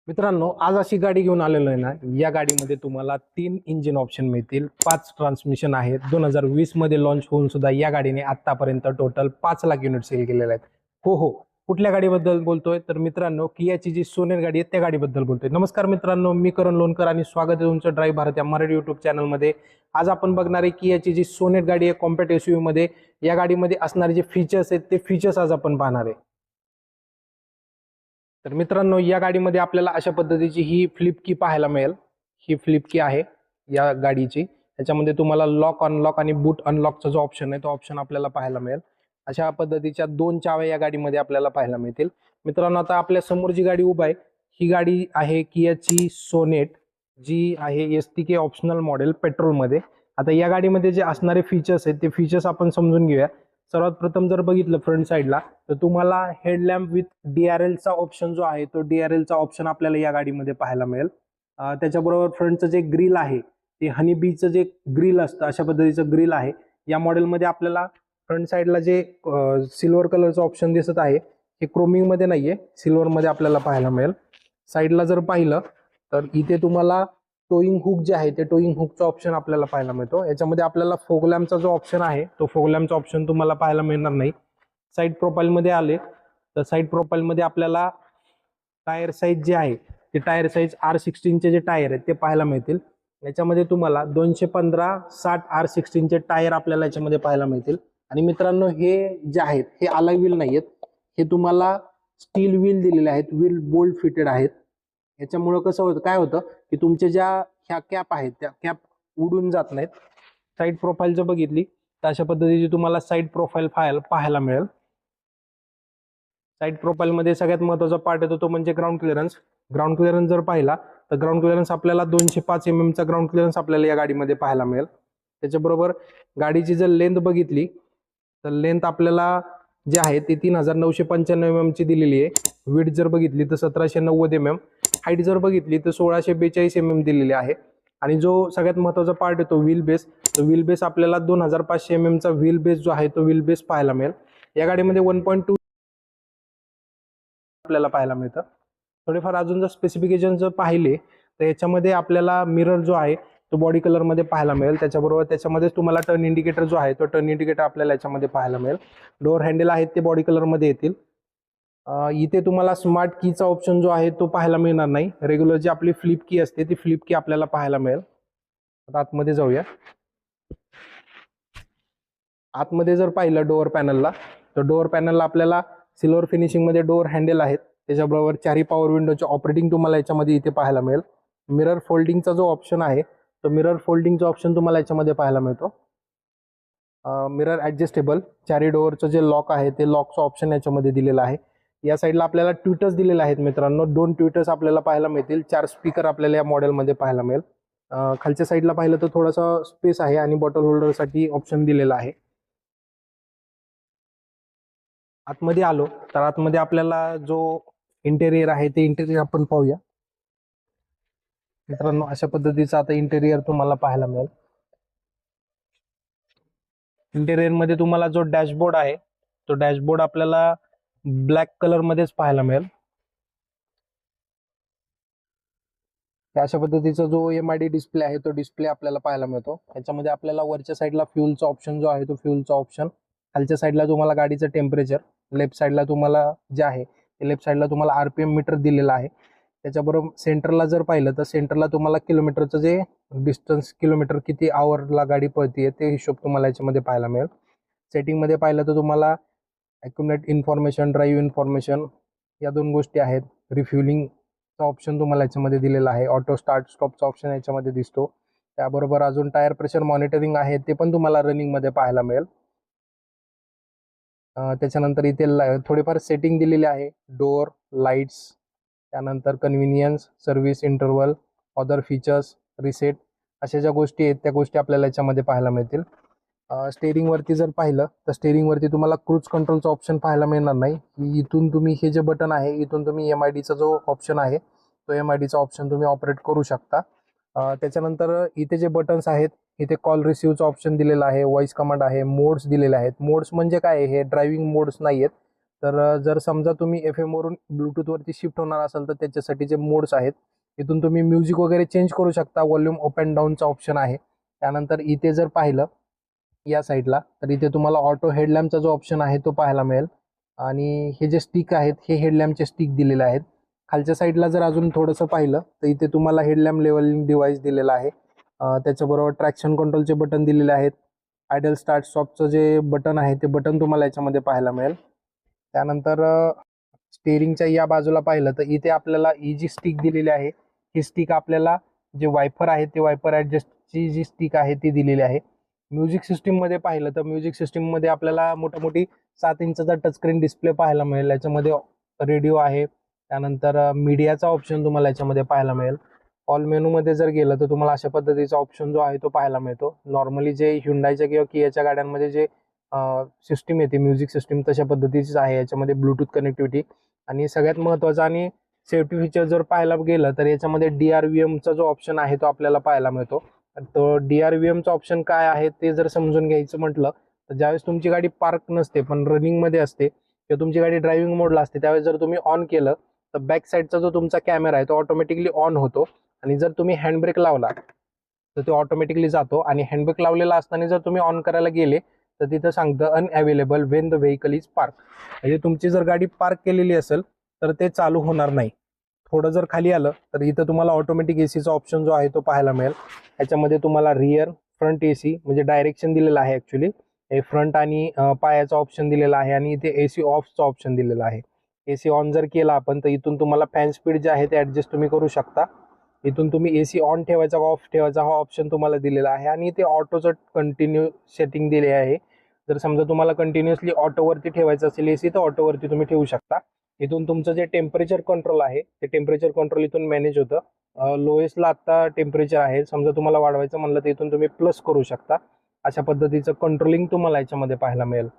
मित्रांनो, आज अशी गाडी घेऊन आलेलो आहे ना, या गाडीमध्ये तुम्हाला 3 इंजिन ऑप्शन मिळतील, 5 ट्रान्समिशन आहेत. 2020 मध्ये लॉन्च होऊन सुद्धा या गाडीने आतापर्यंत टोटल 5 लाख युनिट सेल केलेले आहेत. हो हो, कुठल्या गाडीबद्दल बोलतोय तर मित्रांनो, कियाची जी सोनेर गाडी आहे त्या गाडीबद्दल बोलतोय. नमस्कार मित्रांनो, मी करण लोणकर आणि स्वागत आहे तुमचं ड्राईव्ह भारत या मराठी युट्यूब चॅनलमध्ये. आज आपण बघणार आहे कियाची जी सोनेर गाडी आहे कॉम्पॅक्ट एसयूव्ही मध्ये. या गाडीमध्ये असणारे जे फीचर्स आहेत ते फीचर्स आज आपण पाहणार आहे. तर मित्रांनो, या गाडीमध्ये आपल्याला अशा पद्धतीची ही फ्लिप की पाहायला मिळेल. ही फ्लिप की आहे या गाडीची. त्याच्यामध्ये तुम्हाला लॉक अनलॉक आणि बूट अनलॉकचा जो ऑप्शन आहे तो ऑप्शन आपल्याला पाहायला मिळेल. अशा पद्धतीच्या 2 चाव्या या गाडीमध्ये आपल्याला पाहायला मिळतील. मित्रांनो, आता आपल्या समोर जी गाडी उभा आहे ही गाडी आहे कियाची सोनेट, जी आहे एसटीके ऑप्शनल मॉडेल पेट्रोलमध्ये. आता या गाडीमध्ये जे असणारे फीचर्स आहेत ते फीचर्स आपण समजून घेऊया. सर्वात प्रथम जर बघितलं फ्रंट साईडला तर तुम्हाला हेडलॅम्प विथ डीआरएलचा ऑप्शन जो आहे तो डीआरएलचा ऑप्शन आपल्याला या गाडीमध्ये पाहायला मिळेल. त्याच्याबरोबर फ्रंटचं जे ग्रिल आहे ते हनीबीचं जे ग्रिल असतं अशा पद्धतीचं ग्रिल आहे. या मॉडेलमध्ये आपल्याला फ्रंट साईडला जे सिल्वर कलरचं ऑप्शन दिसत आहे हे क्रोमिंगमध्ये नाहीये, सिल्वरमध्ये आपल्याला पाहायला मिळेल. साईडला जर पाहिलं तर इथे तुम्हाला टोईंग हुक जे आहे ते टोईंग हुकचा ऑप्शन आपल्याला पाहायला मिळतो. याच्यामध्ये आपल्याला फोगलॅम्पचा जो ऑप्शन आहे तो फोगलॅम्पचा ऑप्शन तुम्हाला पाहायला मिळणार नाही. साईड प्रोफाईलमध्ये आले तर साईड प्रोफाईलमध्ये आपल्याला टायर साईज जे आहे ते टायर साईज R16चे जे टायर आहेत ते पाहायला मिळतील. याच्यामध्ये तुम्हाला 215/60 R16चे टायर आपल्याला याच्यामध्ये पाहायला मिळतील. आणि मित्रांनो, हे जे आहेत हे अलॉय व्हील नाही आहेत, हे तुम्हाला स्टील व्हील दिलेले आहेत, व्हील बोल्ट फिटेड आहेत. याच्यामुळं कसं होतं, काय होतं की तुमच्या ज्या ह्या कॅप आहेत त्या कॅप उडून जात नाहीत. साईड प्रोफाईल जर बघितली तर अशा पद्धतीची तुम्हाला साईड प्रोफाईल पाहायला मिळेल. साईड प्रोफाईलमध्ये सगळ्यात महत्त्वाचा पार्ट येतो तो म्हणजे ग्राउंड क्लिअरन्स. ग्राउंड क्लिअरन्स जर पाहिला तर ग्राउंड क्लिअरन्स आपल्याला 205 mm चा ग्राउंड क्लिअरन्स आपल्याला या गाडीमध्ये पाहायला मिळेल. त्याच्याबरोबर गाडीची जर लेंथ बघितली तर लेंथ आपल्याला जी आहे ती 3995 mm ची दिलेली आहे. विड्थ जर बघितली तर 1790 mm. हाईट जर बघितली तर 1642 mm दिलेली आहे. आणि जो सगळ्यात महत्त्वाचा पार्ट येतो व्हील बेस, तो व्हील बेस आपल्याला 2500 mm चा व्हील बेस जो आहे तो व्हील बेस पाहायला मिळेल. या गाडीमध्ये 1.2 आपल्याला पाहायला मिळतं. थोडेफार अजून जर स्पेसिफिकेशन जर पाहिले तर याच्यामध्ये आपल्याला मिरर जो आहे तो बॉडी कलरमध्ये पाहायला मिळेल. त्याच्याबरोबर त्याच्यामध्ये तुम्हाला टर्न इंडिकेटर जो आहे तो टर्न इंडिकेटर आपल्याला याच्यामध्ये पाहायला मिळेल. डोअर हँडल आहेत ते बॉडी कलरमध्ये येतील. इथे तुम्हाला स्मार्ट कीचा ऑप्शन जो आहे तो पाहायला मिळणार नाही. रेग्युलर जी आपली फ्लिप की असते ती फ्लिप की आपल्याला पाहायला मिळेल. आता आतमध्ये जाऊया. आतमध्ये जर पाहिलं डोअर पॅनलला तर डोअर पॅनलला आपल्याला सिल्वर फिनिशिंगमध्ये डोअर हँडल आहेत. त्याच्याबरोबर 4 पॉवर विंडोचे ऑपरेटिंग तुम्हाला याच्यामध्ये इथे पाहायला मिळेल. मिरर फोल्डिंगचा जो ऑप्शन आहे तो मिरर फोल्डिंगचा ऑप्शन तुम्हाला याच्यामध्ये पाहायला मिळतो. मिरर ॲडजस्टेबल 4 डोअरचं जे लॉक आहे ते लॉकचं ऑप्शन याच्यामध्ये दिलेलं आहे. या साईडला आपल्याला ट्विटर्स दिलेले आहेत मित्रांनो. 2 ट्विटर्स आपल्याला पाहायला मिळतील. 4 स्पीकर आपल्याला या मॉडेलमध्ये पाहायला मिळेल. खालच्या साईडला पाहिलं तर थोडासा स्पेस आहे आणि बॉटल होल्डरसाठी ऑप्शन दिलेला आहे. आतमध्ये आलो तर आतमध्ये आपल्याला जो इंटेरियर आहे ते इंटेरियर आपण पाहूया. मित्रांनो, अशा पद्धतीचं आता इंटेरियर तुम्हाला पाहायला मिळेल. इंटेरियर मध्ये तुम्हाला जो डॅशबोर्ड आहे तो डॅशबोर्ड आपल्याला ब्लॅक कलर मध्येच पाहायला मिळेल. अशा पद्धतीचा जो MID डिस्प्ले आहे तो डिस्प्ले आपल्याला पाहायला मिळतो. याच्यामध्ये आपल्याला वरच्या साईडला फ्युलचा ऑप्शन जो आहे तो फ्युलचा ऑप्शन, खालच्या साईडला तुम्हाला गाडीचं टेम्परेचर, लेफ्ट साईडला तुम्हाला जे आहे लेफ्ट साईडला तुम्हाला RPM मीटर दिलेला आहे. त्याच्याबरोबर सेंटरला जर पाहिलं तर सेंटरला तुम्हाला किलोमीटरचं जे डिस्टन्स, किलोमीटर किती आवरला गाडी पळतीये ते हिशोब तुम्हाला याच्यामध्ये पाहायला मिळेल. सेटिंगमध्ये पाहिलं तर तुम्हाला ॲक्युमुलेट इन्फॉर्मेशन, ड्राईव्ह इन्फॉर्मेशन या 2 गोष्टी आहेत. रिफ्युलिंगचा ऑप्शन तुम्हाला याच्यामध्ये दिलेला आहे. ऑटो स्टार्ट स्टॉपचा ऑप्शन याच्यामध्ये दिसतो. त्याबरोबर अजून टायर प्रेशर मॉनिटरिंग आहे ते पण तुम्हाला रनिंगमध्ये पाहायला मिळेल. त्याच्यानंतर इथे थोडेफार सेटिंग दिलेले आहे. डोअर, लाईट्स, त्यानंतर convenience, service interval, other features, reset अशा ज्या गोष्टी आहेत त्या गोष्टी आपल्याला याच्यामध्ये पाहायला मिळतील. स्टेअरिंगवरती जर पाहिलं तर स्टेअरिंगवरती तुम्हाला क्रूज कंट्रोलचा ऑप्शन पाहायला मिळणार नाही. इथून तुम्ही हे जे बटन आहे इथून तुम्ही MIDचा जो ऑप्शन आहे तो MIDचा ऑप्शन तुम्ही ऑपरेट करू शकता. त्याच्यानंतर इथे जे बटन्स आहेत इथे कॉल रिसिव्हचा ऑप्शन दिलेला आहे, व्हॉइस कमांड आहे, मोड्स दिलेले आहेत. मोड्स म्हणजे काय, हे ड्रायव्हिंग मोड्स नाही आहेत. जर समजा तुम्ही FM वरून ब्लूटूथ वरती शिफ्ट होणार असाल तर त्याच्यासाठी जे मोड्स आहेत, इथून तुम्ही म्युझिक वगैरे चेंज करू शकता. व्हॉल्यूम अप अँड डाऊनचा ऑप्शन आहे. त्यानंतर इथे जर पाहिलं या साईडला तर इथे तुम्हाला ऑटो हेडलॅम्पचा जो ऑप्शन आहे तो पाहायला मिळेल. आणि हे जे स्टिक आहेत हे हेडलॅम्पचे स्टिक दिलेले आहेत. खालच्या साईडला जर अजून थोडंसं पाहिलं तर इथे तुम्हाला हेडलॅम्प लेवलिंग डिव्हाइस दिलेला आहे. त्याच्याबरोबर ट्रॅक्शन कंट्रोलचे बटन दिलेले आहेत. आयडल स्टार्ट स्टॉपचं जे बटन आहे ते बटन तुम्हाला याच्यामध्ये पाहायला मिळेल. त्यानंतर स्टेअरिंगच्या या बाजूला पाहिलं तर इथे आपल्याला ही जी स्टिक दिलेली आहे ही स्टिक आपल्याला जे वायफर आहे ते वायफर ॲडजस्टची जी स्टिक आहे ती दिलेली आहे. म्युझिक सिस्टीममध्ये पाहिलं तर म्युझिक सिस्टीममध्ये आपल्याला मोठी 7 इंचचा टचस्क्रीन डिस्प्ले पाहायला मिळेल. याच्यामध्ये रेडिओ आहे. त्यानंतर मीडियाचा ऑप्शन तुम्हाला याच्यामध्ये पाहायला मिळेल. ऑल मेनूमध्ये जर गेलं तर तुम्हाला अशा पद्धतीचा ऑप्शन जो आहे तो पाहायला मिळतो. नॉर्मली जे ह्युंडाईच्या किंवा कियाच्या गाड्यांमध्ये जे सिस्टीम येते म्युझिक सिस्टीम तशा पद्धतीचीच आहे. याच्यामध्ये ब्लूटूथ कनेक्टिव्हिटी आणि सगळ्यात महत्त्वाचा आणि सेफ्टी फीचर जर पाहायला गेलं तर याच्यामध्ये DRVMचा जो ऑप्शन आहे तो आपल्याला पाहायला मिळतो. तो DRVMचा ऑप्शन काय आहे ते जर समजून घ्यायचं म्हटलं तर ज्यावेळेस तुमची गाडी पार्क नसते पण रनिंगमध्ये असते किंवा तुमची गाडी ड्रायव्हिंग मोडला असते त्यावेळेस जर तुम्ही ऑन केलं तर बॅक साईडचा जो तुमचा कॅमेरा आहे तो ऑटोमॅटिकली ऑन होतो. आणि जर तुम्ही हँडब्रेक लावला तर तो ऑटोमॅटिकली जातो. आणि हँडब्रेक लावलेला असताना जर तुम्ही ऑन करायला गेले तर तिथं सांगतं unavailable Wien the vehicle is park. म्हणजे तुमची जर गाडी पार्क केलेली असेल तर ते चालू होणार नाही. थोडं जर खाली आलं तर इथं तुम्हाला ऑटोमॅटिक एसीचा ऑप्शन जो आहे तो पाहायला मिळेल. याच्यामध्ये तुम्हाला रिअर फ्रंट AC म्हणजे डायरेक्शन दिलेलं आहे. ॲक्च्युली हे फ्रंट आणि पायाचा ऑप्शन दिलेला आहे. आणि इथे AC ऑफचा ऑप्शन दिलेला आहे. AC ऑन जर केला आपण तर इथून तुम्हाला फॅन स्पीड जे आहे ते ॲडजस्ट तुम्ही करू शकता. इथून तुम्ही AC ऑन ठेवायचा ऑफ ठेवायचा हा ऑप्शन तुम्हाला दिलेला आहे. आणि इथे ऑटोचं कंटिन्यू सेटिंग दिले आहे. जर समजा तुम्हाला कंटिन्युअसली ऑटोवरती ठेवायचं असेल AC तर ऑटोवरती तुम्ही ठेवू शकता. इथून तुमचं जे टेम्परेचर कंट्रोल आहे ते टेम्परेचर कंट्रोल इथून मॅनेज होतं. लोएस्टला आत्ता टेम्परेचर आहे. समजा तुम्हाला वाढवायचं म्हणलं तर इथून तुम्ही प्लस करू शकता. अशा पद्धतीचं कंट्रोलिंग तुम्हाला याच्यामध्ये पाहायला मिळेल.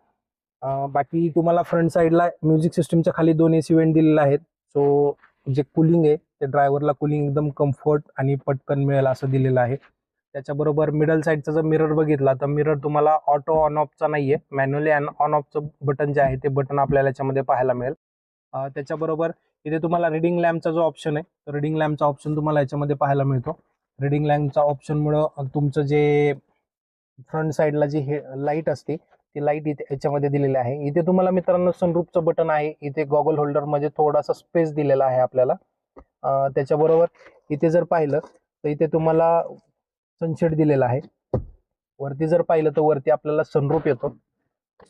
बाकी तुम्हाला फ्रंट साईडला म्युझिक सिस्टीमच्या खाली 2 AC वेंट दिलेले आहेत. सो जे कूलिंग आहे ते ड्रायव्हरला कूलिंग एकदम कम्फर्ट आणि पटकन मिळेल असं दिलेलं आहे. त्याच्याबरोबर मिडल साईडचा जर मिरर बघितला तर मिरर तुम्हाला ऑटो ऑन ऑफचा नाही आहे. मॅन्युअली ऑन ऑफचं बटन जे आहे ते बटन आपल्याला याच्यामध्ये पाहायला मिळेल. त्याच्याबरोबर इथे तुम्हाला रिडिंग लॅम्पचा जो ऑप्शन आहे तो रिडिंग लॅम्पचा ऑप्शन तुम्हाला याच्यामध्ये पाहायला मिळतो. रिडिंग लॅम्पचा ऑप्शनमुळं तुमचं जे फ्रंट साईडला जी हे लाईट असते ती लाईट इथे याच्यामध्ये दिलेली आहे. इथे तुम्हाला मित्रांनो सनरूफचं बटन आहे. इथे गॉगल होल्डरमध्ये थोडासा स्पेस दिलेला आहे आपल्याला. त्याच्याबरोबर इथे जर पाहिलं तर इथे तुम्हाला सनशेड दिलेला आहे. वरती जर पाहिलं तर वरती आपल्याला सनरूफ येतो.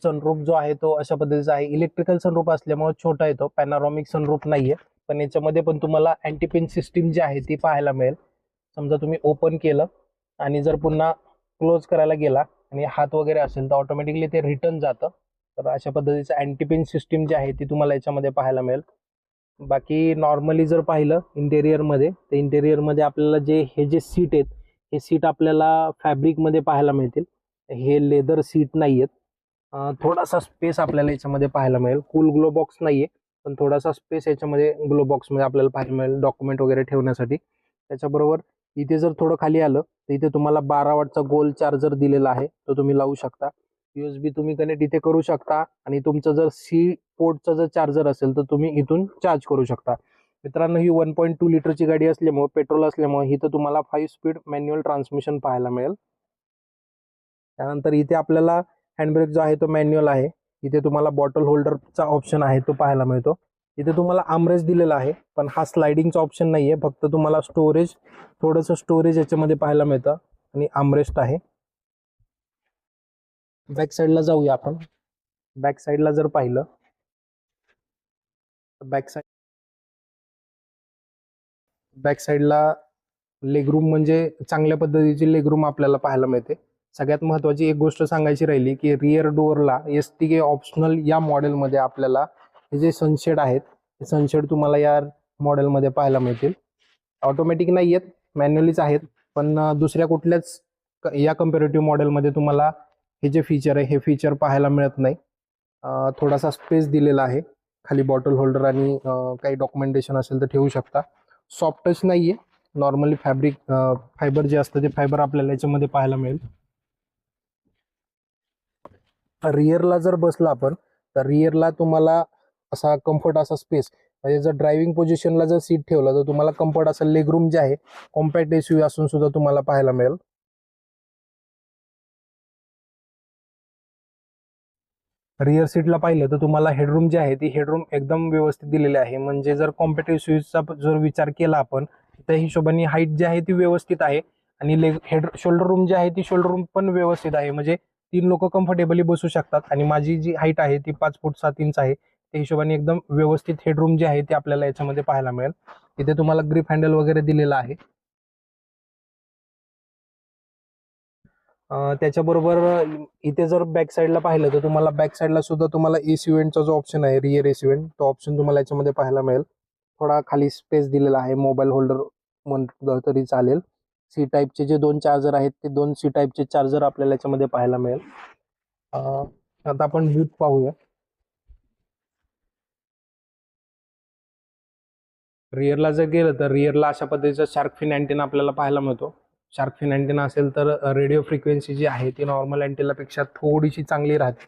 सनरूफ जो आहे तो अशा पद्धतीचा आहे. इलेक्ट्रिकल सनरूफ असल्यामुळे छोटा येतो. पॅनारॉमिक सनरूफ नाहीये. पण याच्यामध्ये पण तुम्हाला अँटी पिन सिस्टीम जी आहे ती पाहायला मिळेल. समजा तुम्ही ओपन केलं आणि जर पुन्हा क्लोज करायला गेला आणि हात वगैरे असेल तर ऑटोमॅटिकली ते रिटर्न जातं. तर अशा पद्धतीचं अँटी पिन सिस्टीम जी आहे ती तुम्हाला याच्यामध्ये पाहायला मिळेल. बाकी नॉर्मली जर पाहिलं इंटेरियरमध्ये तर इंटेरियरमध्ये आपल्याला हे जे सीट आहेत हे सीट आपल्याला फॅब्रिकमध्ये पाहायला मिळतील. हे लेदर सीट नाही आहेत. थोडासा स्पेस आपल्याला याच्यामध्ये पाहायला मिळेल. फुल ग्लो बॉक्स नाहीये पण थोडासा स्पेस याच्यामध्ये ग्लो बॉक्समध्ये आपल्याला पाहायला मिळेल डॉक्युमेंट वगैरे ठेवण्यासाठी. त्याच्याबरोबर इथे जर थोडं खाली आलं तर इथे तुम्हाला 12 वॉटचा गोल चार्जर दिलेला आहे. तो तुम्ही लावू शकता. USB तुम्ही कनेक्ट इथे करू शकता. आणि तुमचं जर C पोर्टचं जर चार्जर असेल तर तुम्ही इथून चार्ज करू शकता. मित्रांनो ही 1.2 लिटरची गाडी असल्यामुळे पेट्रोल असल्यामुळे इथं तुम्हाला 5 स्पीड मॅन्युअल ट्रान्समिशन पाहायला मिळेल. त्यानंतर इथे आपल्याला हँडब्रेक जो आहे तो मॅन्युअल आहे. इथे तुम्हाला बॉटल होल्डरचा ऑप्शन आहे तो पाहायला मिळतो. इथे तुम्हाला आर्मरेस्ट दिलेला आहे पण हा स्लायडिंगचा ऑप्शन नाहीये. फक्त तुम्हाला स्टोरेज थोडंसं स्टोरेज याच्यामध्ये पाहायला मिळतं आणि आर्मरेस्ट आहे. बॅक साईडला जाऊया आपण. बॅक साईडला जर पाहिलं तर बॅक साईडला लेगरूम म्हणजे चांगल्या पद्धतीची लेगरूम आपल्याला पाहायला मिळते. सगळ्यात महत्त्वाची एक गोष्ट सांगायची राहिली की रिअर डोअरला STK ऑप्शनल या मॉडेलमध्ये आपल्याला हे जे सनशेड आहेत हे सनशेड तुम्हाला या मॉडेलमध्ये पाहायला मिळतील. ऑटोमॅटिक नाही आहेत, मॅन्युअलीच आहेत. पण दुसऱ्या कुठल्याच या कम्पॅरेटिव्ह मॉडेलमध्ये तुम्हाला हे जे फीचर आहे हे फीचर पाहायला मिळत नाही. थोडासा स्पेस दिलेला आहे. खाली बॉटल होल्डर आणि काही डॉक्युमेंटेशन असेल तर ठेवू शकता. सॉफ्ट टच नाही आहे. नॉर्मली फायबर जे असतं ते फायबर आपल्याला याच्यामध्ये पाहायला मिळेल. रिअरला जर बसला आपण तर रिअरला तुम्हाला असा कम्फर्ट असा स्पेस, म्हणजे जर ड्रायव्हिंग पोझिशनला जर सीट ठेवलं तर तुम्हाला कम्फर्ट असं लेग रूम जे आहे कॉम्पॅक्ट एसयूव्ही असून सुद्धा तुम्हाला पाहायला मिळेल. रिअर सीटला पाहिलं तर तुम्हाला हेडरूम जे आहे ती हेडरूम एकदम व्यवस्थित दिलेली आहे. म्हणजे जर कॉम्पॅक्ट एसयूव्हीचा जर विचार केला आपण त्या हिशोबाने हाईट जी आहे ती व्यवस्थित आहे आणि लेग हेड शोल्डर रूम जी आहे ती शोल्डर रूम पण व्यवस्थित आहे. म्हणजे 3 लोक कम्फर्टेबली बसू शकतात आणि माझी जी हाईट आहे ती 5 फूट 7 इंच आहे. त्या हिशोबाने एकदम व्यवस्थित हेडरूम जे आहे ते आपल्याला याच्यामध्ये पाहायला मिळेल. इथे तुम्हाला ग्रिप हँडल वगैरे दिलेला आहे. त्याच्याबरोबर इथे जर बॅक साईडला पाहिलं तर तुम्हाला बॅक साईडला सुद्धा तुम्हाला एसी वेंटचा जो ऑप्शन आहे रिअर एसी वेंट तो ऑप्शन तुम्हाला याच्यामध्ये पाहायला मिळेल. थोडा खाली स्पेस दिलेला आहे, मोबाईल होल्डर म्हणलं तरी चालेल. सी टाईपचे जे 2 चार्जर आहेत ते 2 सी टाईपचे चार्जर आपल्याला याच्यामध्ये पाहायला मिळेल. आता आपण बूट पाहूया. रिअरला जर गेलं तर रिअरला अशा पद्धतीचा शार्क फिन अँटेना आपल्याला पाहायला मिळतो. शार्क फिन अँटेना असेल तर रेडिओ फ्रिक्वेन्सी जी आहे ती नॉर्मल अँटेनापेक्षा थोडीशी चांगली राहते.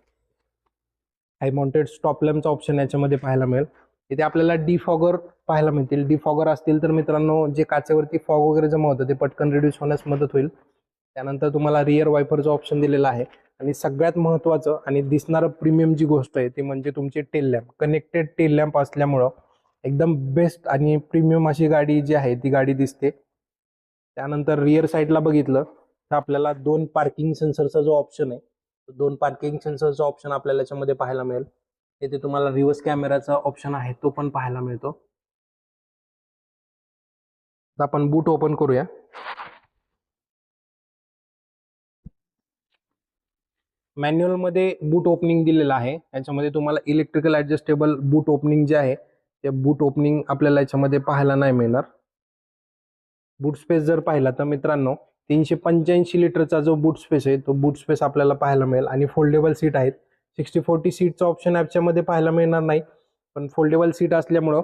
हाय माउंटेड स्टॉप लॅम्पचा ऑप्शन याच्यामध्ये पाहायला मिळेल. इथे आपल्याला डिफॉगर पाहायला मिळतील. डिफॉगर असतील तर मित्रांनो जे काचेवरती फॉग वगैरे जमा होतं ते पटकन रिड्यूस होण्यास मदत होईल. त्यानंतर तुम्हाला रिअर वायपरचा ऑप्शन दिलेला आहे आणि सगळ्यात महत्त्वाचं आणि दिसणारं प्रीमियम जी गोष्ट आहे ती म्हणजे तुमची tail lamp. Connected tail lamp असल्यामुळं एकदम बेस्ट आणि प्रीमियम अशी गाडी जी आहे ती गाडी दिसते. त्यानंतर रिअर साईडला बघितलं तर आपल्याला 2 पार्किंग सेन्सरचा जो ऑप्शन आहे, 2 पार्किंग सेन्सरचा ऑप्शन आपल्याला याच्यामध्ये पाहायला मिळेल. इथे तुम्हाला रिव्हर्स कॅमेराचा ऑप्शन आहे तो पण पाहायला मिळतो. आता आपण बूट ओपन करूया. मॅन्युअलमध्ये बूट ओपनिंग दिलेलं आहे. याच्यामध्ये तुम्हाला इलेक्ट्रिकल ॲडजस्टेबल बूट ओपनिंग जे आहे ते बूट ओपनिंग आपल्याला याच्यामध्ये पाहायला नाही मिळणार. बूट स्पेस जर पाहिला तर मित्रांनो 385 लिटरचा जो बूट स्पेस आहे तो बूट स्पेस आपल्याला पाहायला मिळेल आणि फोल्डेबल सीट आहेत. 60-40 सीटचा ऑप्शन ॲपच्यामध्ये पाहायला मिळणार नाही, पण फोल्डेबल सीट असल्यामुळं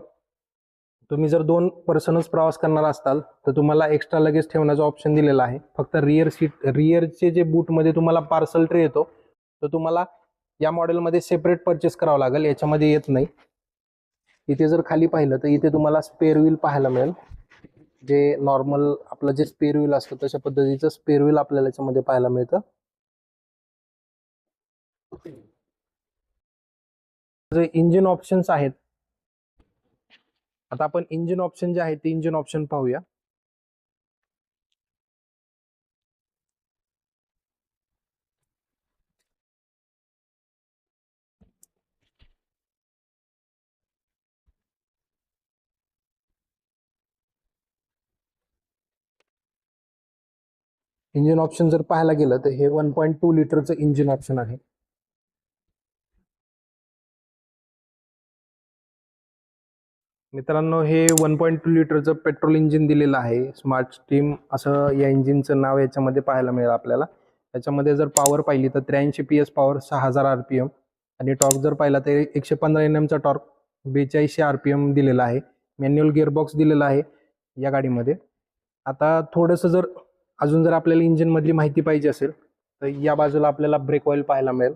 तुम्ही जर 2 पर्सनच प्रवास करणार असाल तर तुम्हाला एक्स्ट्रा लगेज ठेवण्याचा ऑप्शन दिलेला आहे. फक्त रिअरचे जे बूटमध्ये तुम्हाला पार्सल ट्रे येतो तो तुम्हाला या मॉडेलमध्ये सेपरेट परचेस करावा लागेल, याच्यामध्ये येत नाही. इथे जर खाली पाहिलं तर इथे तुम्हाला स्पेअर व्हील पाहायला मिळेल. जे नॉर्मल आपलं जे स्पेअर व्हील असतं तशा पद्धतीचं स्पेअर व्हील आपल्याला याच्यामध्ये पाहायला मिळतं. जे इंजिन ऑप्शन्स आहेत, आता आपण इंजिन ऑप्शन जे आहे ते इंजिन ऑप्शन पाहूया. इंजिन ऑप्शन जर पाहायला गेलं तर हे 1.2 लिटरचं इंजिन ऑप्शन आहे. मित्रांनो हे 1.2 लिटरचं पेट्रोल इंजिन दिलेलं आहे. स्मार्ट स्ट्रीम असं या इंजिनचं नाव याच्यामध्ये पाहायला मिळेल आपल्याला. याच्यामध्ये जर पॉवर पाहिली तर 83 PS पॉवर, 6000 RPM आणि टॉर्क जर पाहिला तर 115 NMचा टॉर्क, 4200 RPM दिलेला आहे. मॅन्युअल गिअरबॉक्स दिलेला आहे या गाडीमध्ये. आता थोडंसं जर अजून जर आपल्याला इंजिनमधली माहिती पाहिजे असेल तर या बाजूला आपल्याला ब्रेक ऑइल पाहायला मिळेल.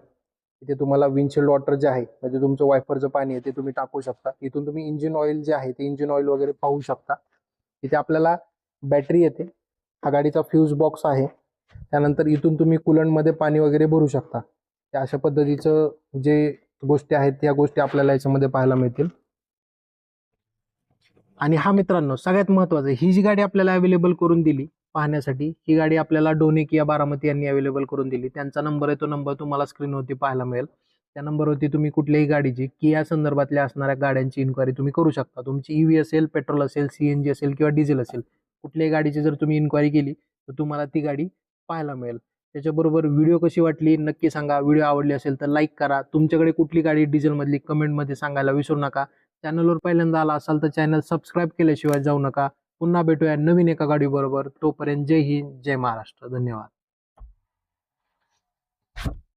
इथे तुम्हाला विंडशील्ड वॉटर जे आहे म्हणजे तुमचं वायफरचं पाणी आहे ते तुम्ही टाकू शकता. इथून तुम्ही इंजिन ऑइल जे आहे ते इंजिन ऑइल वगैरे पाहू शकता. इथे आपल्याला बॅटरी येते. हा गाडीचा फ्यूज बॉक्स आहे. त्यानंतर इथून तुम्ही कुलंटमध्ये पाणी वगैरे भरू शकता. त्या अशा पद्धतीचं जे गोष्टी आहेत त्या गोष्टी आपल्याला याच्यामध्ये पाहायला मिळतील. आणि हा मित्रांनो सगळ्यात महत्त्वाचं, ही जी गाडी आपल्याला अवेलेबल करून दिली पाहण्यासाठी, ही गाडी आपल्याला डोने किया बारामती यांनी अवेलेबल करून दिली. त्यांचा नंबर आहे, तो नंबर तुम्हाला स्क्रीनवरती पाहायला मिळेल. त्या नंबरवरती तुम्ही कुठल्याही गाडीची किया संदर्भातल्या असणाऱ्या गाड्यांची इन्क्वायरी तुम्ही करू शकता. तुमची ईव्ही असेल, पेट्रोल असेल, सीएनजी असेल किंवा डिझेल असेल, कुठल्याही गाडीची जर तुम्ही इन्क्वायरी केली तर तुम्हाला ती गाडी पाहायला मिळेल. त्याच्याबरोबर व्हिडिओ कशी वाटली नक्की सांगा. व्हिडिओ आवडली असेल तर लाईक करा. तुमच्याकडे कुठली गाडी डिझेलमधली कमेंटमध्ये सांगायला विसरू नका. चॅनलवर पहिल्यांदा आला असाल तर चॅनल सबस्क्राईब केल्याशिवाय जाऊ नका. पुन्हा भेटूया नवीन एका गाडीबरोबर. तोपर्यंत जय हिंद, जय महाराष्ट्र. धन्यवाद.